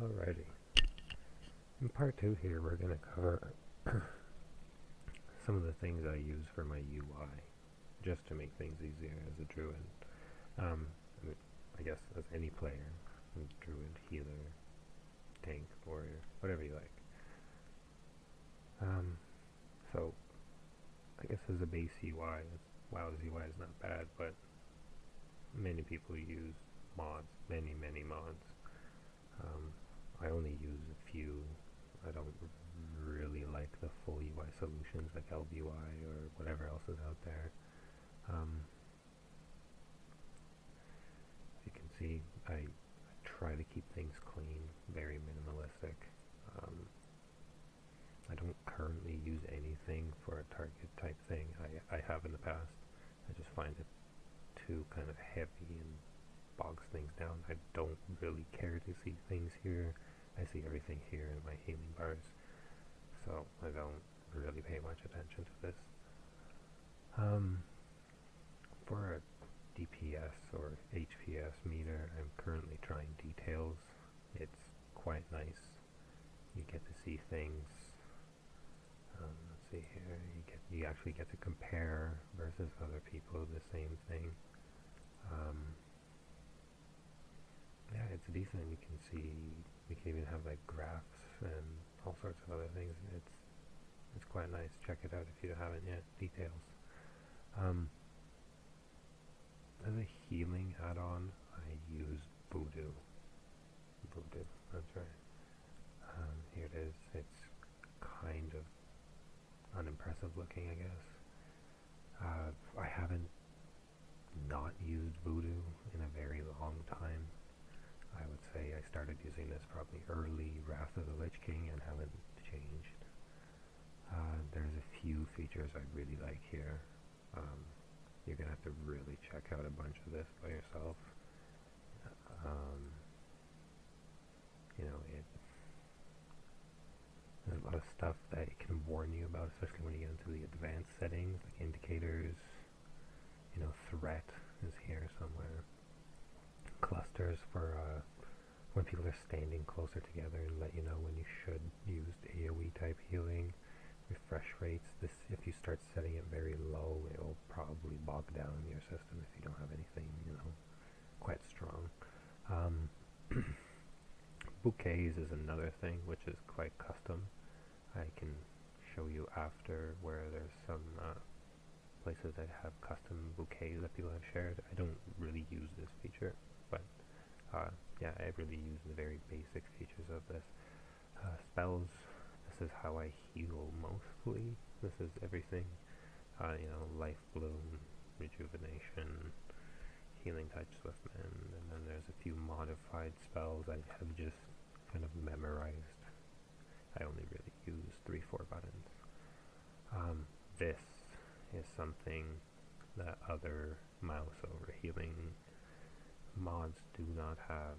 Alrighty. In part 2 here, we're going to cover some of the things I use for my UI, just to make things easier as a druid. I guess as any player, druid, healer, tank, warrior, whatever you like. So, I guess as a base UI, WoW's UI is not bad, but many people use mods, many mods. I only use a few. I don't really like the full UI solutions like LBUI or whatever else is out there. As you can see, I try to keep things clean, very minimalistic. I don't currently use anything for a target type thing. I have in the past. I just find it too kind of heavy and bogs things down. I don't really care to see things here. I see everything here in my healing bars, so I don't really pay much attention to this. For a DPS or HPS meter, I'm currently trying details. It's quite nice. You get to see things. Let's see here. You actually get to compare versus other people the same thing. Yeah, it's decent. You can see. You can even have like graphs and all sorts of other things. It's quite nice. Check it out if you haven't yet. Details. As a healing add-on, I use Voodoo. Voodoo, that's right. Here it is. It's kind of unimpressive looking, I guess. I haven't not used Voodoo in a very long time. I would say I started using this probably early Wrath of the Lich King and haven't changed. There's a few features I really like here. You're going to have to really check out a bunch of this by yourself. There's a lot of stuff that it can warn you about, especially when you get into the advanced settings, like indicators. Threat is here somewhere. Clusters for when people are standing closer together and let you know when you should use AoE type healing. Refresh rates. This, if you start setting it very low, it will probably bog down your system if you don't have anything, quite strong. Bouquets is another thing which is quite custom. I can show you after where there's some places that have custom bouquets that people have shared. I don't really use this feature, but yeah, I really use the very basic features of this. Spells, this is how I heal mostly. This is everything. Life Bloom, Rejuvenation, Healing Touch, Swiftmend, and then there's a few modified spells I have just kind of memorized. I only really use 3-4 buttons. This is something that other mouse over healing mods do not have.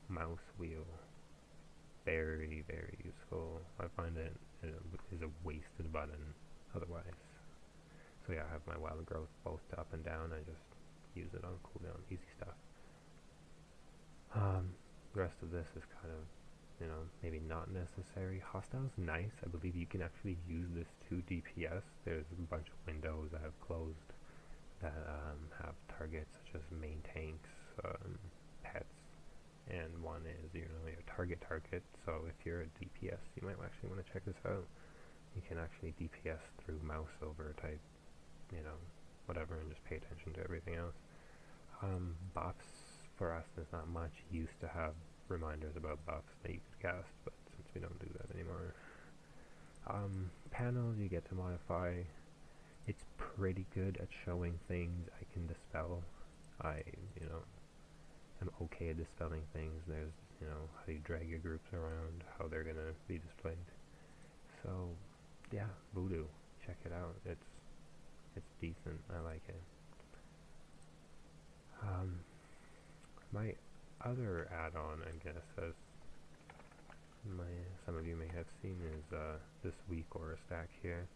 Mouse wheel, very useful. I find it is a wasted button otherwise. So yeah, I have my wild growth both up and down. I just use it on cooldown, easy stuff. The rest of this is kind of, maybe not necessary. Hostile's nice. I believe you can actually use this to DPS. There's a bunch of windows I have closed that have targets such as main tanks, pets, and one is your target. So if you're a DPS, you might actually want to check this out. You can actually DPS through mouse over type, whatever, and just pay attention to everything else. Buffs for us, there's not much. Used to have reminders about buffs that you could cast, but since we don't do that anymore. Panels you get to modify. It's pretty good at showing things I can dispel. I'm okay at dispelling things. There's, how you drag your groups around, how they're gonna be displayed. So, yeah, Voodoo, check it out. It's decent. I like it. My other add-on, I guess, as some of you may have seen, is this week Aura stack here.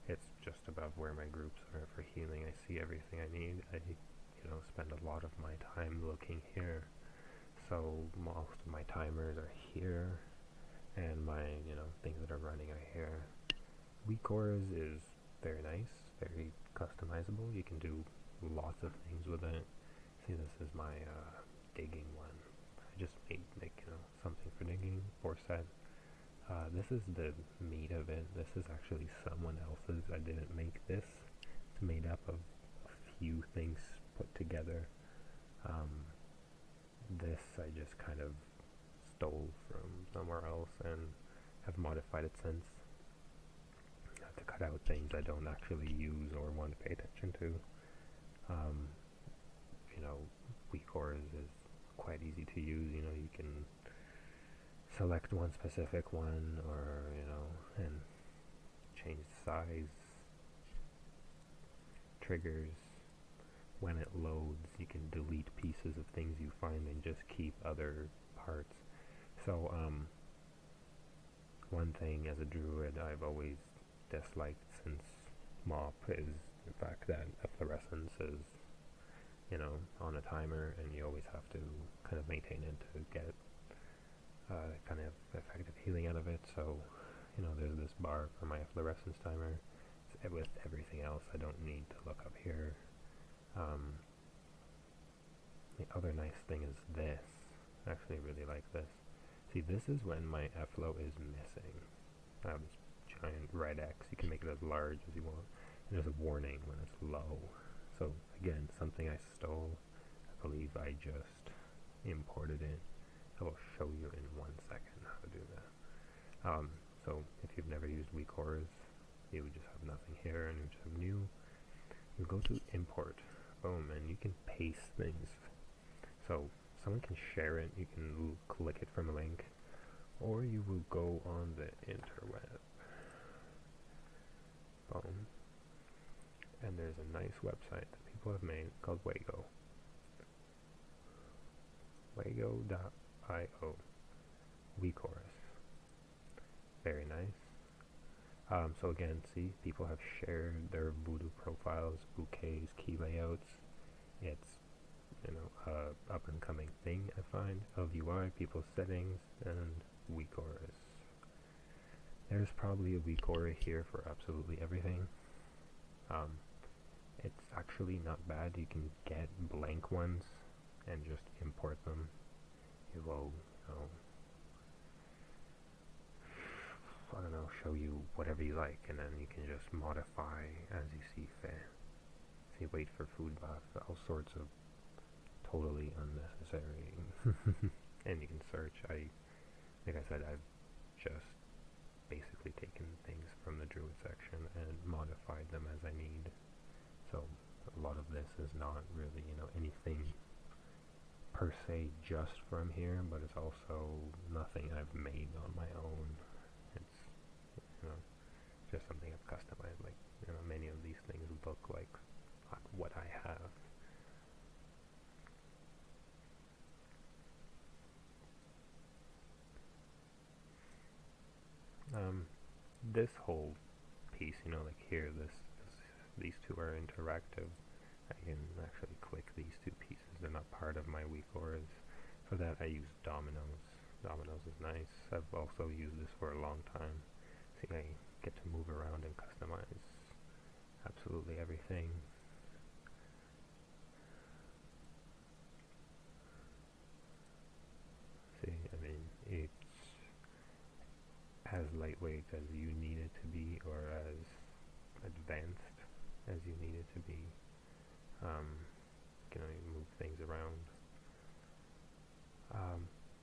It's just above where my groups are for healing. I see everything I need. I spend a lot of my time looking here. So most of my timers are here, and my things that are running are here. Weak auras is very nice, very customizable. You can do lots of things with it. See, this is my digging one. I just made something for digging, 4 set. This is the meat of it. This is actually someone else's. I didn't make this. It's made up of a few things put together. This I just kind of stole from somewhere else and have modified it since. To cut out things I don't actually use or want to pay attention to. Weak auras is quite easy to use. You can select one specific one, or and change the size, triggers. When it loads, you can delete pieces of things you find and just keep other parts. So one thing as a druid I've always disliked since mop is the fact that efflorescence is on a timer, and you always have to kind of maintain it to get kind of effective healing out of it. So there's this bar for my efflorescence timer. With everything else I don't need to look up here. The other nice thing is this. I actually really like this. See, this is when my efflo is missing. I have this giant red X. You can make it as large as you want. And there's a warning when it's low. So again, something I stole. I believe I just imported it. I will show you in 1 second how to do that. So if you've never used weak auras, you would just have nothing here, and you just have new. You go to import, boom, and you can paste things. So someone can share it. You can click it from a link, or you will go on the interweb. Boom. And there's a nice website that people have made called Wago. Wago.io. Weak auras. Very nice. So again, see, people have shared their voodoo profiles, bouquets, key layouts. It's up and coming thing I find of UI, people's settings, and weak auras. There's probably a weak aura here for absolutely everything. It's actually not bad. You can get blank ones and just import them. It will, I don't know, show you whatever you like, and then you can just modify as you see fit. See, wait for food buff, all sorts of totally unnecessary. And you can search. Like I said, I've just basically taken things from the Druid section and modified them as I need. So a lot of this is not really, anything per se just from here, but it's also nothing I've made on my own. It's, just something I've customized. Like, many of these things look like what I have. This whole piece, like here, these two are interactive. I can actually click these two pieces. They're not part of my weak auras. For that I use dominoes. Dominoes is nice. I've also used this for a long time. See, I get to move around and customize absolutely everything. See, it's as lightweight as you need it to be, or as advanced as you need it to be. You can move things around.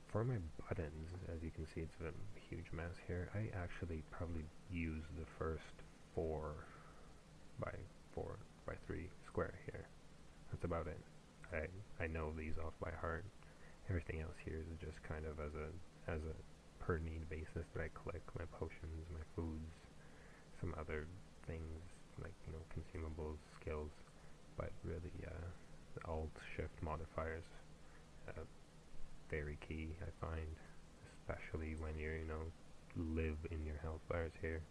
For my buttons, as you can see, it's a huge mess here. I actually probably use the first 4 by 4 by 3 square here. That's about it. I know these off by heart. Everything else here is just kind of as a per need basis that I click. My potions, my foods, some other things like consumables, skills, but really the alt shift modifiers very key, I find, especially when you live in your health bars here.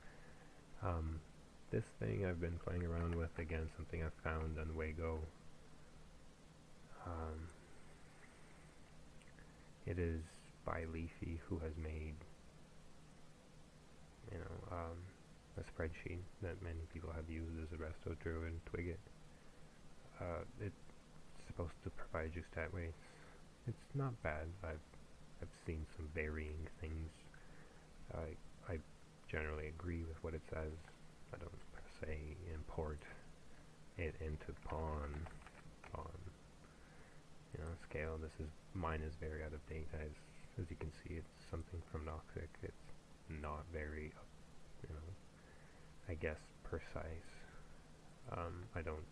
This thing I've been playing around with, again, something I found on Wago. It is by Leafy, who has made, a spreadsheet that many people have used as a resto Druid Twigget. It's supposed to provide you stat weights. It's not bad. I've seen some varying things. I generally agree with what it says. I don't per se import it into pawn scale. Mine is very out of date. As you can see, it's something from Noxic. It's not very, I guess, precise. I don't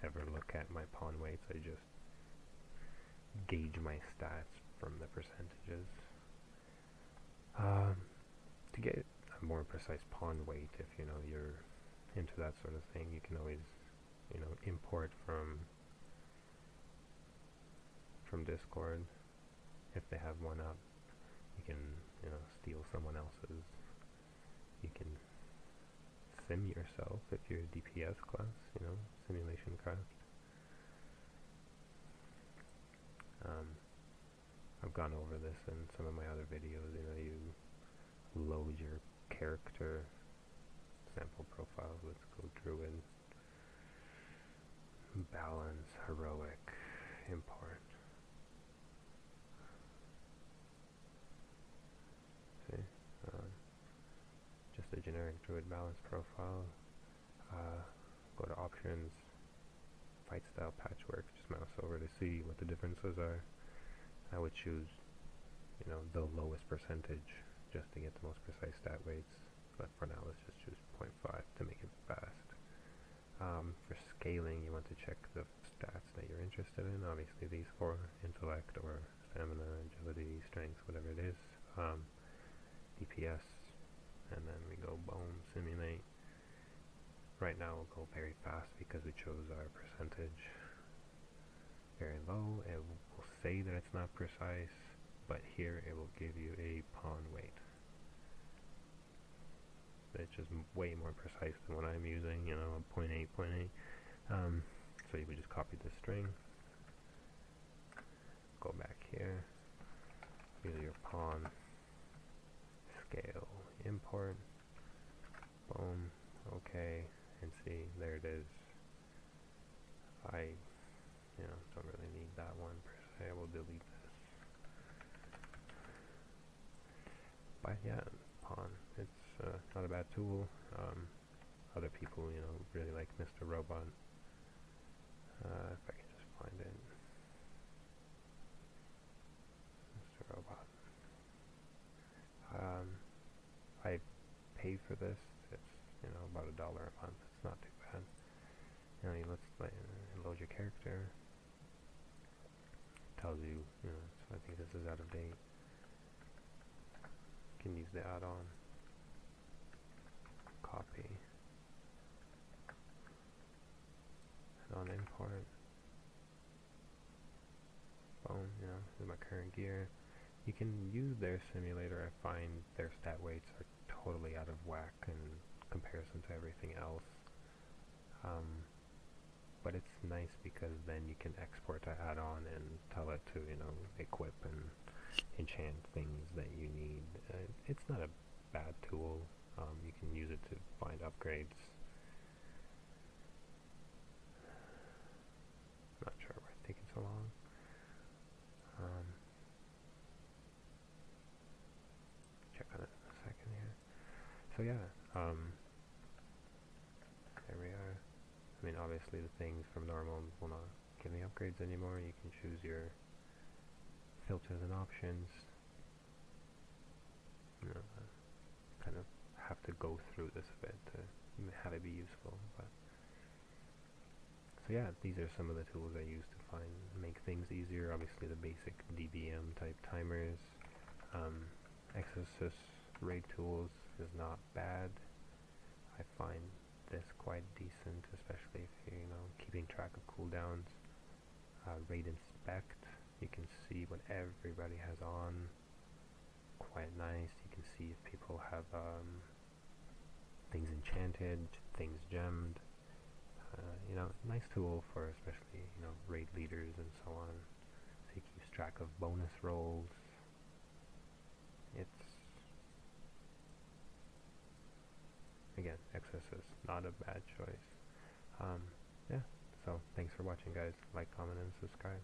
ever look at my pawn weights. I just gauge my stats from the percentages. To get a more precise pawn weight, if you're into that sort of thing, you can always import from Discord. If they have one up, you can steal someone else's. You can sim yourself if you're a DPS class, simulation craft. I've gone over this in some of my other videos. You load your character sample profile. Let's go Druid, balance, heroic, import. See, just a generic Druid balance profile. Go to options, fight style, patchwork. Just mouse over to see what the differences are. I would choose, the lowest percentage just to get the most precise stat weights. But for now, let's just choose 0.5 to make it fast. For scaling, you want to check the stats that you're interested in. Obviously, these four: intellect or stamina, agility, strength, whatever it is. DPS, and then we go boom, simulate. Right now, we'll go very fast because we chose our percentage. Very low. It will say that it's not precise, but here it will give you a pawn weight. It's just way more precise than what I'm using, 0.8, 0.8. So you would just copy the string, go back here, use your pawn, scale, import, boom, okay, and see, there it is. I don't really need that one per se. I will delete this. But yeah, pawn. It's not a bad tool. Other people, really like Mr. Robot. If I can just find it. Mr. Robot. I pay for this. It's about $1 a month. It's not too bad. Let's load your character. Tells you, so I think this is out of date. You can use the add-on. Copy. Add-on import. Boom, this is my current gear. You can use their simulator. I find their stat weights are totally out of whack in comparison to everything else. But it's nice because then you can export to add-on and tell it to, equip and enchant things that you need. It's not a bad tool. You can use it to find upgrades. Not sure why it's taking so long. Check on it in a second here. So yeah, there we are. I mean, obviously the things from normal will not give me upgrades anymore. You can choose your filters and options. Kind of have to go through this a bit to have it be useful. But so yeah, these are some of the tools I use to make things easier. Obviously the basic DBM type timers. Exorcist raid tools is not bad. I find this quite decent, especially if you're keeping track of cooldowns. Raid inspect, you can see what everybody has on. Quite nice. You can see if people have things enchanted, things gemmed. Nice tool for especially raid leaders and so on. So you keep track of bonus rolls, excess is not a bad choice. Yeah, so thanks for watching, guys. Like, comment, and subscribe.